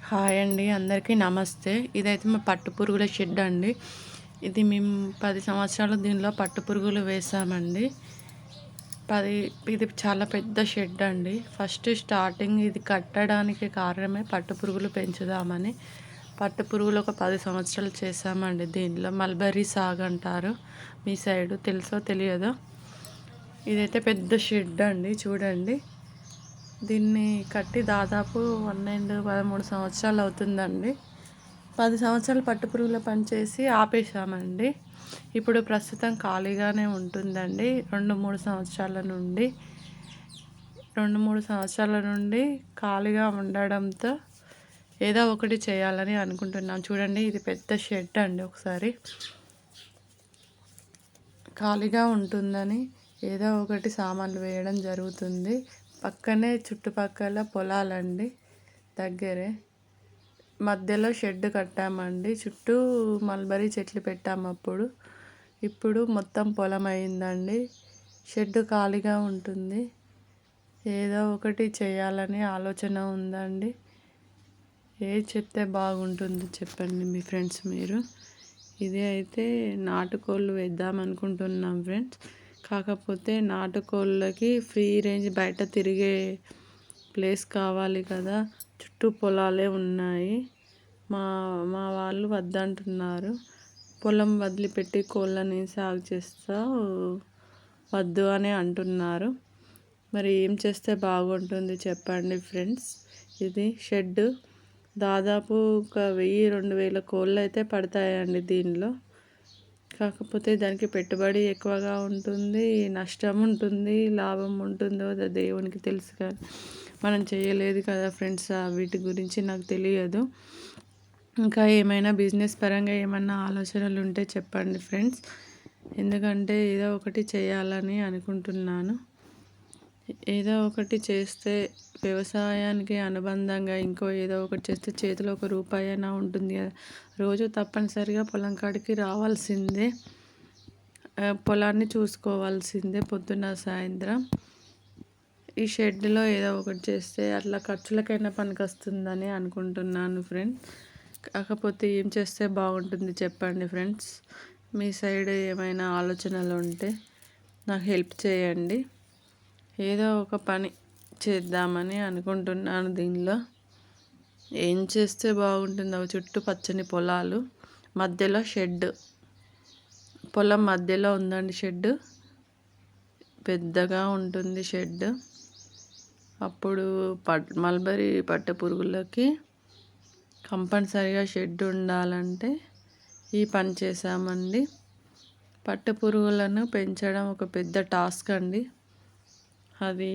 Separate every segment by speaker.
Speaker 1: Hi అండి, అందరికీ నమస్తే. ఇదైతే మా పట్టు పురుగుల షెడ్ అండి. ఇది మేము 10 సంవత్సరాలు దీనిలో పట్టు పురుగులు వేసామండి. 10 ఇది చాలా పెద్ద షెడ్ అండి. ఫస్ట్ స్టార్టింగ్ ఇది కట్టడానికి కారణమే పట్టు పురుగులు పెంచుదామని. పట్టు పురుగులు ఒక 10 సంవత్సరాలు చేసామండి. దీనిలో మల్బరీ సాగు అంటారు, మీ సైడు తెలుసో తెలియదో. ఇదైతే పెద్ద షెడ్ అండి, చూడండి. దీన్ని కట్టి దాదాపు 13 సంవత్సరాలు అవుతుందండి. 10 సంవత్సరాలు పట్టుపురుగుల పని చేసి ఆపేసామండి. ఇప్పుడు ప్రస్తుతం ఖాళీగానే ఉంటుందండి. 2-3 సంవత్సరాల నుండి ఖాళీగా ఉండడంతో ఏదో ఒకటి చేయాలని అనుకుంటున్నాం. చూడండి, ఇది పెద్ద షెడ్ అండి. ఒకసారి ఖాళీగా ఉంటుందని ఏదో ఒకటి సామాన్లు వేయడం జరుగుతుంది. పక్కనే చుట్టుపక్కల పొలాలండి, దగ్గరే. మధ్యలో షెడ్ కట్టామండి. చుట్టూ మల్బరీ చెట్లు పెట్టాము అప్పుడు. ఇప్పుడు మొత్తం పొలం అయిందండి. షెడ్ ఖాళీగా ఉంటుంది. ఏదో ఒకటి చేయాలని ఆలోచన ఉందండి. ఏది చెప్తే బాగుంటుంది చెప్పండి మీ ఫ్రెండ్స్ మీరు. ఇది అయితే నాటుకోళ్ళు వేద్దాం అనుకుంటున్నాం ఫ్రెండ్స్. కాకపోతే నాటుకోళ్ళకి ఫ్రీ రేంజ్ బయట తిరిగే ప్లేస్ కావాలి కదా. చుట్టూ పొలాలే ఉన్నాయి. మా వాళ్ళు వద్దంటున్నారు. పొలం వదిలిపెట్టి కోళ్ళని సాగు చేస్తా వద్దు అని అంటున్నారు. మరి ఏం చేస్తే బాగుంటుంది చెప్పండి ఫ్రెండ్స్. ఇది షెడ్ దాదాపు ఒక 1000-2000 కోళ్ళు అయితే పడతాయండి దీనిలో. కాకపోతే దానికి పెట్టుబడి ఎక్కువగా ఉంటుంది, నష్టం ఉంటుంది, లాభం ఉంటుందో దేవునికి తెలుసు. కానీ మనం చేయలేదు కదా ఫ్రెండ్స్. వీటి గురించి నాకు తెలియదు. ఇంకా ఏమైనా బిజినెస్ పరంగా ఏమన్నా ఆలోచనలు ఉంటే చెప్పండి ఫ్రెండ్స్. ఎందుకంటే ఏదో ఒకటి చేయాలని అనుకుంటున్నాను. ఏదో ఒకటి చేస్తే వ్యవసాయానికి అనుబంధంగా ఇంకో ఏదో ఒకటి చేస్తే చేతిలో ఒక రూపాయి అయినా ఉంటుంది కదా. రోజు తప్పనిసరిగా పొలం కాడికి రావాల్సిందే, పొలాన్ని చూసుకోవాల్సిందే పొద్దున్న సాయంత్రం. ఈ షెడ్లో ఏదో ఒకటి చేస్తే అట్లా ఖర్చులకైనా పనికొస్తుందని అనుకుంటున్నాను ఫ్రెండ్స్. కాకపోతే ఏం చేస్తే బాగుంటుంది చెప్పండి ఫ్రెండ్స్. మీ సైడ్ ఏమైనా ఆలోచనలు ఉంటే నాకు హెల్ప్ చేయండి. ఏదో ఒక పని చేద్దామని అనుకుంటున్నాను దీనిలో. ఏం చేస్తే బాగుంటుందో. చుట్టూ పచ్చని పొలాలు, మధ్యలో షెడ్. పొలం మధ్యలో ఉందండి షెడ్. పెద్దగా ఉంటుంది షెడ్. అప్పుడు మల్బరీ పట్టు పురుగులకి కంపల్సరిగా షెడ్ ఉండాలంటే ఈ పని చేసామండి. పట్టు పురుగులను పెంచడం ఒక పెద్ద టాస్క్ అండి. అది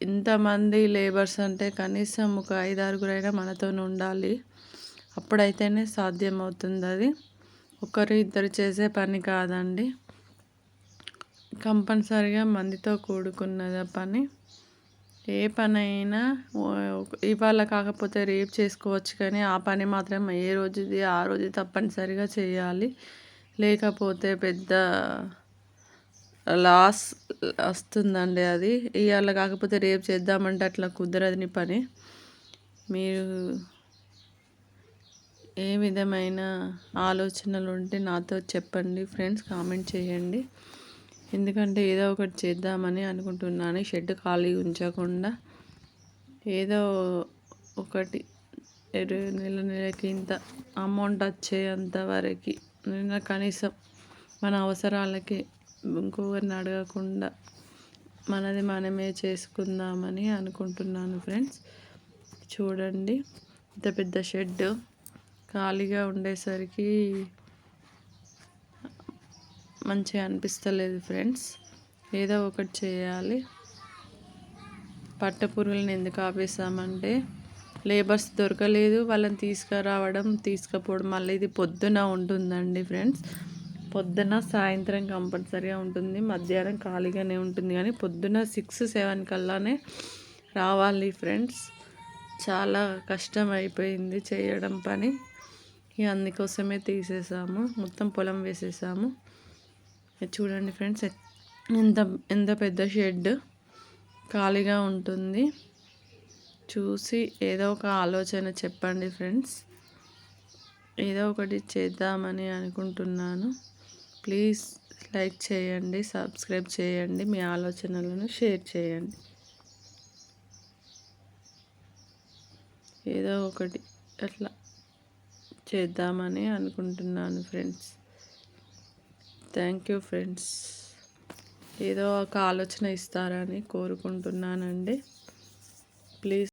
Speaker 1: ఇంతమంది లేబర్స్ అంటే కనీసం ఒక 5-6 మనతో ఉండాలి. అప్పుడైతేనే సాధ్యమవుతుంది. అది ఒకరు ఇద్దరు చేసే పని కాదండి. కంపల్సరిగా మందితో కూడుకున్నది పని. ఏ పని అయినా ఇవాళ కాకపోతే రేపు చేసుకోవచ్చు, కానీ ఆ పని మాత్రం ఏ రోజుది ఆ రోజు తప్పనిసరిగా చేయాలి. లేకపోతే పెద్ద లాస్ వస్తుందండి. అది ఇవాళ కాకపోతే రేపు చేద్దామంటే అట్లా కుదరని పని. మీరు ఏ విధమైన ఆలోచనలు ఉంటే నాతో చెప్పండి ఫ్రెండ్స్, కామెంట్ చేయండి. ఎందుకంటే ఏదో ఒకటి చేద్దామని అనుకుంటున్నాను. షెడ్ ఖాళీ ఉంచకుండా ఏదో ఒకటి నెలకి ఇంత అమౌంట్ వచ్చేంత వరకు కనీసం మన అవసరాలకి ఇంకొకరిని అడగకుండా మనది మనమే చేసుకుందామని అనుకుంటున్నాను ఫ్రెండ్స్. చూడండి, ఇంత పెద్ద షెడ్ ఖాళీగా ఉండేసరికి మంచిగా అనిపిస్తలేదు ఫ్రెండ్స్. ఏదో ఒకటి చేయాలి. పట్టు పురుగులను ఎందుకు ఆపేసామంటే లేబర్స్ దొరకలేదు. వాళ్ళని తీసుకురావడం తీసుకుపోవడం. మళ్ళీ ఇది పొద్దున ఉంటుందండి ఫ్రెండ్స్. పొద్దున సాయంత్రం కంపల్సరీగా ఉంటుంది. మధ్యాహ్నం ఖాళీగానే ఉంటుంది, కానీ పొద్దున 6-7 కల్లానే రావాలి ఫ్రెండ్స్. చాలా కష్టం అయిపోయింది చేయడం పని. ఇక అందుకోసమే తీసేసాము, మొత్తం పొలం వేసేసాము. చూడండి ఫ్రెండ్స్, ఎంత పెద్ద షెడ్ ఖాళీగా ఉంటుంది. చూసి ఏదో ఒక ఆలోచన చెప్పండి ఫ్రెండ్స్. ఏదో ఒకటి చేద్దామని అనుకుంటున్నాను. ప్లీజ్ లైక్ చేయండి, సబ్స్క్రైబ్ చేయండి, మీ ఆలోచనలను షేర్ చేయండి. ఏదో ఒకటి అట్లా చేద్దామని అనుకుంటున్నాను ఫ్రెండ్స్. Thank you friends. ఏదో ఒక ఆలోచన ఇస్తారని కోరుకుంటున్నానండి. ప్లీజ్